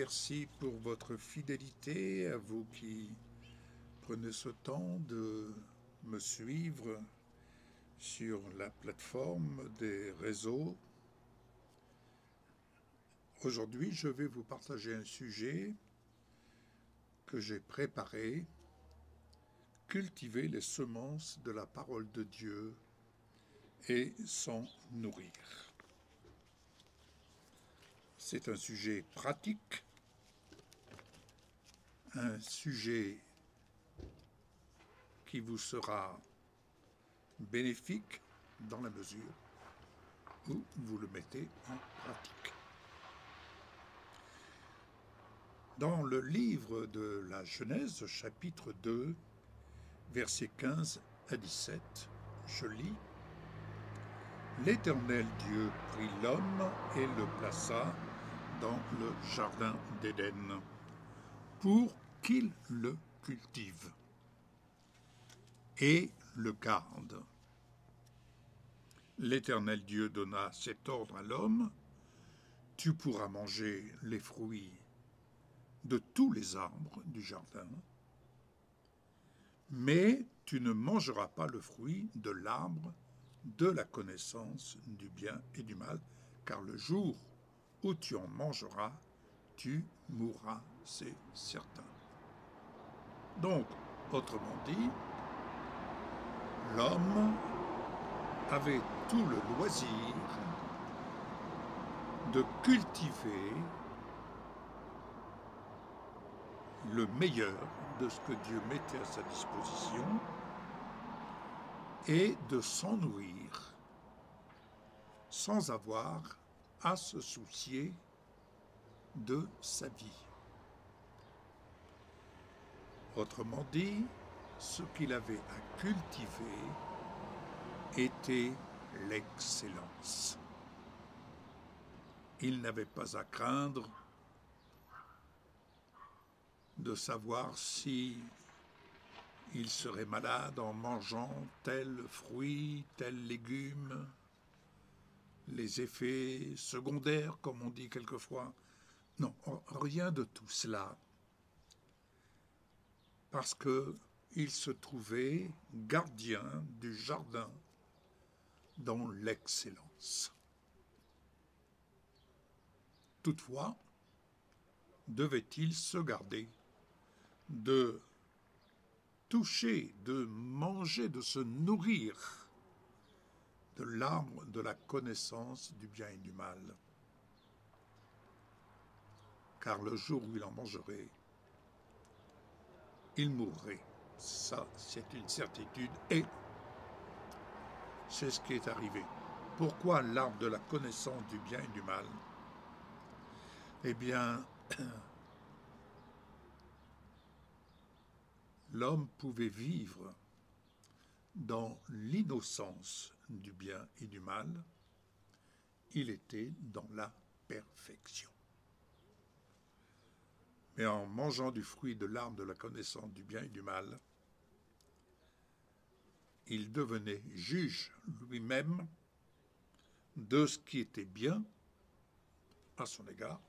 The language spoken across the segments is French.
merci pour votre fidélité, à vous qui prenez ce temps de me suivre sur la plateforme des réseaux. Aujourd'hui, je vais vous partager un sujet que j'ai préparé, cultiver les semences de la parole de Dieu et s'en nourrir. C'est un sujet pratique, un sujet qui vous sera bénéfique dans la mesure où vous le mettez en pratique. Dans le livre de la Genèse, chapitre 2, versets 15 à 17, je lis « L'Éternel Dieu prit l'homme et le plaça dans le jardin d'Éden pour qu'il le cultive et le garde. L'Éternel Dieu donna cet ordre à l'homme, « Tu pourras manger les fruits de tous les arbres du jardin, mais tu ne mangeras pas le fruit de l'arbre de la connaissance du bien et du mal, car le jour où tu en mangeras, tu mourras, c'est certain. » Donc, autrement dit, l'homme avait tout le loisir de cultiver le meilleur de ce que Dieu mettait à sa disposition et de s'en nourrir sans avoir à se soucier de sa vie. Autrement dit, ce qu'il avait à cultiver était l'excellence. Il n'avait pas à craindre de savoir si il serait malade en mangeant tel fruit, tel légume, les effets secondaires, comme on dit quelquefois. Non, rien de tout cela, parce qu'il se trouvait gardien du jardin dans l'excellence. Toutefois, devait-il se garder de toucher, de manger, de se nourrir de l'arbre de la connaissance du bien et du mal. Car le jour où il en mangerait, il mourrait. Ça, c'est une certitude et c'est ce qui est arrivé. Pourquoi l'arbre de la connaissance du bien et du mal? Eh bien, l'homme pouvait vivre dans l'innocence du bien et du mal, il était dans la perfection. Mais en mangeant du fruit de l'arbre de la connaissance du bien et du mal, il devenait juge lui-même de ce qui était bien à son égard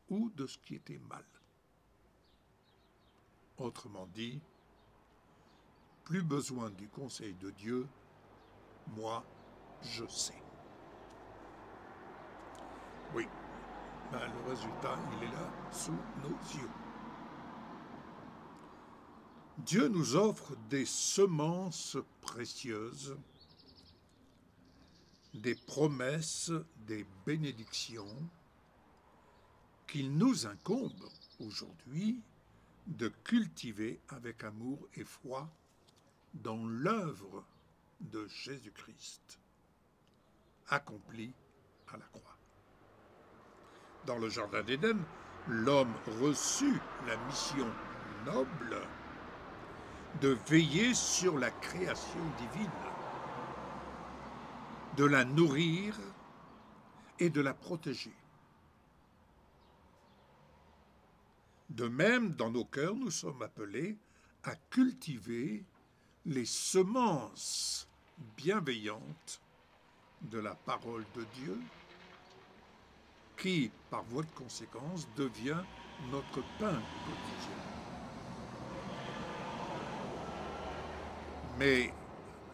ou de ce qui était mal. Autrement dit, plus besoin du conseil de Dieu, moi, je sais. Oui, le résultat, il est là, sous nos yeux. Dieu nous offre des semences précieuses, des promesses, des bénédictions qu'il nous incombe aujourd'hui de cultiver avec amour et foi dans l'œuvre de Jésus-Christ, accomplie à la croix. Dans le jardin d'Éden, l'homme reçut la mission noble de veiller sur la création divine, de la nourrir et de la protéger. De même, dans nos cœurs, nous sommes appelés à cultiver les semences bienveillantes de la parole de Dieu qui, par voie de conséquence, devient notre pain quotidien. Mais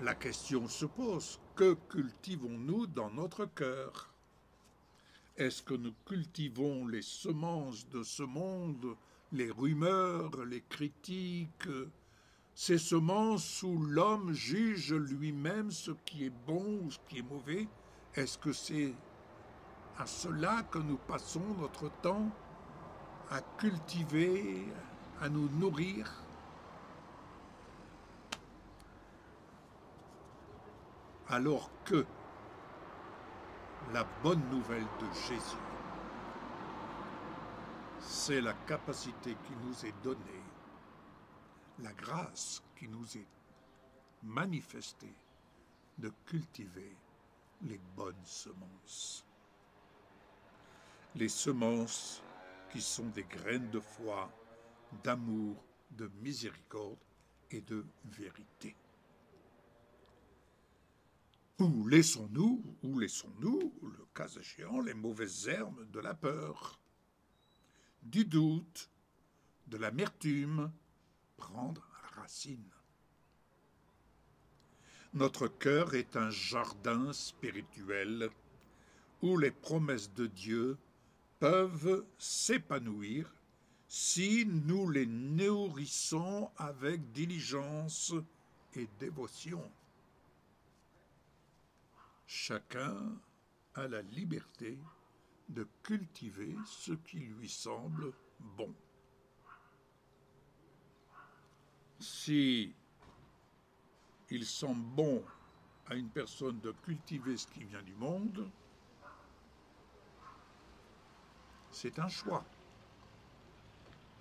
la question se pose, que cultivons-nous dans notre cœur? Est-ce que nous cultivons les semences de ce monde, les rumeurs, les critiques, ces semences où l'homme juge lui-même ce qui est bon ou ce qui est mauvais? Est-ce que c'est à cela que nous passons notre temps, à cultiver, à nous nourrir? Alors que la bonne nouvelle de Jésus, c'est la capacité qui nous est donnée, la grâce qui nous est manifestée de cultiver les bonnes semences. Les semences qui sont des graines de foi, d'amour, de miséricorde et de vérité. Où laissons-nous, le cas échéant, les mauvaises herbes de la peur, du doute, de l'amertume, prendre racine? Notre cœur est un jardin spirituel où les promesses de Dieu peuvent s'épanouir si nous les nourrissons avec diligence et dévotion. Chacun a la liberté de cultiver ce qui lui semble bon. Si il semble bon à une personne de cultiver ce qui vient du monde, c'est un choix.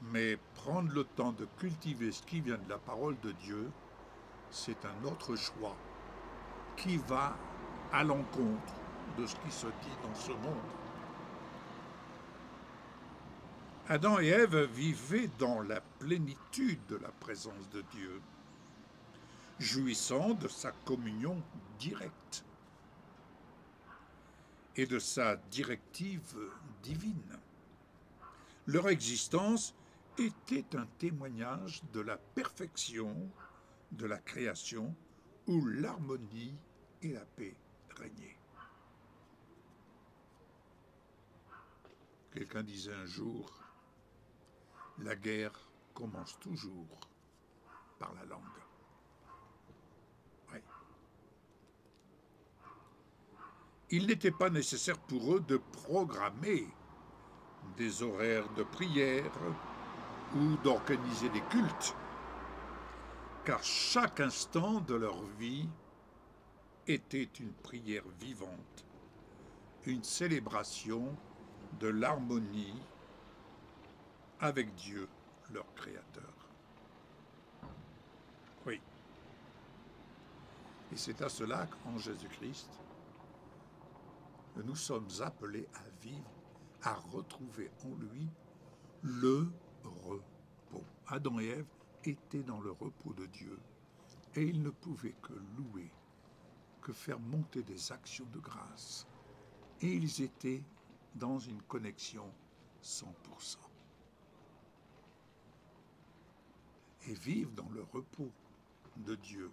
Mais prendre le temps de cultiver ce qui vient de la parole de Dieu, c'est un autre choix qui va à l'encontre de ce qui se dit dans ce monde. Adam et Ève vivaient dans la plénitude de la présence de Dieu, jouissant de sa communion directe et de sa directive divine. Leur existence était un témoignage de la perfection de la création où l'harmonie et la paix régnaient. Quelqu'un disait un jour, la guerre commence toujours par la langue. Oui. Il n'était pas nécessaire pour eux de programmer des horaires de prière ou d'organiser des cultes, car chaque instant de leur vie était une prière vivante, une célébration de l'harmonie avec Dieu, leur Créateur. Oui. Et c'est à cela qu'en Jésus-Christ, nous sommes appelés à vivre, à retrouver en lui le repos. Adam et Ève étaient dans le repos de Dieu et ils ne pouvaient que louer, que faire monter des actions de grâce. Et ils étaient dans une connexion 100%. Et vivre dans le repos de Dieu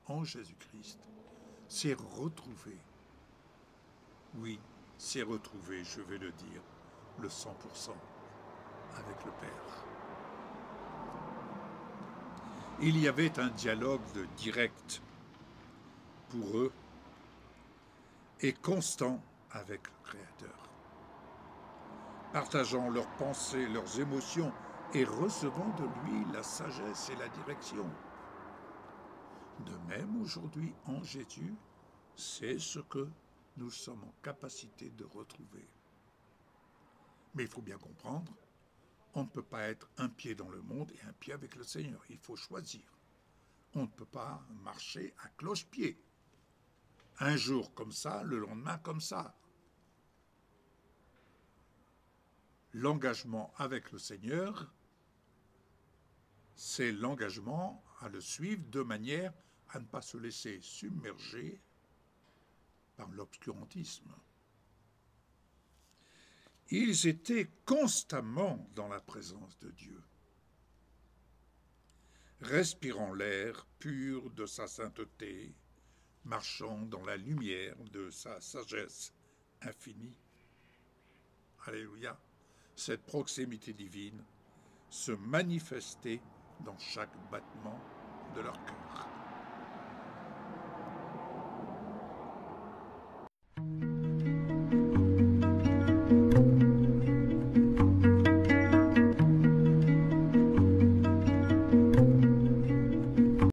en Jésus-Christ, c'est retrouver, oui, c'est retrouver, je vais le dire, le 100% avec le Père. Il y avait un dialogue direct pour eux et constant avec le Créateur, partageant leurs pensées, leurs émotions et recevant de lui la sagesse et la direction. De même, aujourd'hui, en Jésus, c'est ce que nous sommes en capacité de retrouver. Mais il faut bien comprendre, on ne peut pas être un pied dans le monde et un pied avec le Seigneur. Il faut choisir. On ne peut pas marcher à cloche-pied. Un jour comme ça, le lendemain comme ça. L'engagement avec le Seigneur, c'est l'engagement à le suivre de manière à ne pas se laisser submerger par l'obscurantisme. Ils étaient constamment dans la présence de Dieu, respirant l'air pur de sa sainteté, marchant dans la lumière de sa sagesse infinie. Alléluia. Cette proximité divine se manifestait dans chaque battement de leur cœur.